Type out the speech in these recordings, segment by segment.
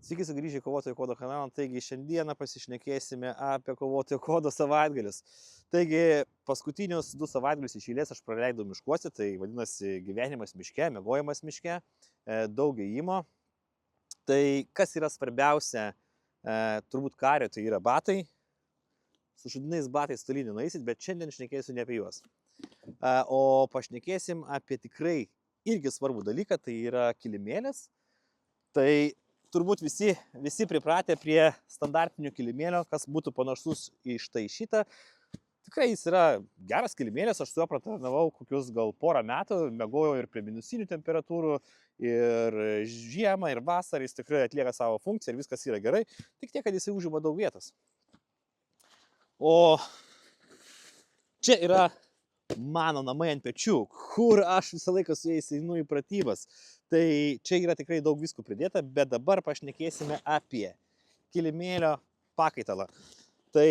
Sveiki sugrįžę į Kovotojo kodo kanalą, taigi šiandieną pasišnekėsime apie Kovotojo kodo savaitgalius. Taigi paskutinius 2 savaitgalius iš eilės aš praleidau miškuose, tai vadinasi gyvenimas miške, miegojimas miške, daug ėjimo. Tai kas yra svarbiausia, turbūt kario, tai yra batai. Su šudinais batais toli nenueisit, bet šiandien šnekėsiu ne apie juos. O pašnekėsim apie tikrai irgi svarbų dalyką, tai yra kilimėlis. Tai turbūt visi pripratę prie standartinio kilimėlio, kas būtų panašus į štai šitą. Tikrai jis yra geras kilimėlis, aš su juo pratarnavau kokius gal porą metų, miegojau ir prie minusinių temperatūrų, ir žiemą, ir vasarą, jis tikrai atlieka savo funkciją ir viskas yra gerai, tik tiek, kad jisai užima daug vietos. O čia yra mano namai ant pečių, kur aš visą laiką su jais einu į pratybas. Tai čia yra tikrai daug visko pridėta, bet dabar pašnekėsime apie kilimėlio pakaitalą. Tai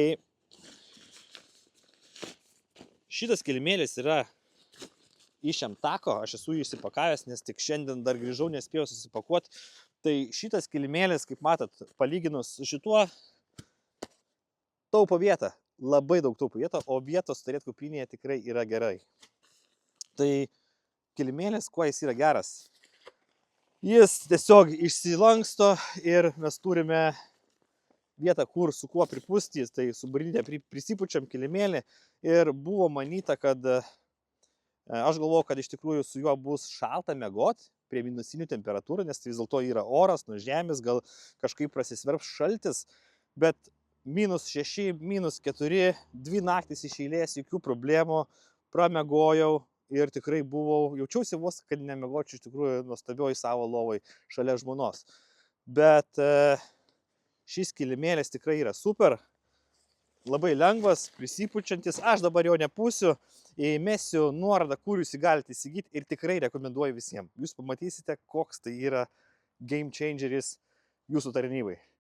šitas kilimėlis yra iš Emtako, aš esu jį įsipakavęs, nes tik šiandien dar grįžau, nespėjau susipakuoti. Tai šitas kilimėlis, kaip matot, palyginus su šituo, taupo vietą. Labai daug taupo vietą, o vietos turėti kuprinėje tikrai yra gerai. Tai kilimėlis, kuo jis yra geras? Jis tiesiog išsilanksto ir mes turime vietą, kur su kuo pripūsti, tai su burnyte prisipučiam kilimėlį ir buvo manyta, kad aš galvoju, kad iš tikrųjų su juo bus šalta miegot prie minusinių temperatūrų, nes vis dėlto yra oras nuo žemės, gal kažkaip prasisverbs šaltis, bet -6, -4, 2 naktis iš eilės, jokių problemų, pramiegojau ir tikrai jaučiausi vos, kad nemiegočiau iš tikrųjų nuostabioj savo lovoj šalia žmonos. Bet šis kilimėlis tikrai yra super, labai lengvas, prisipučiantis, aš dabar jo nepūsiu, įmesiu nuorodą, kur jūs jį galite įsigyti ir tikrai rekomenduoju visiems. Jūs pamatysite, koks tai yra game changeris jūsų tarnybai.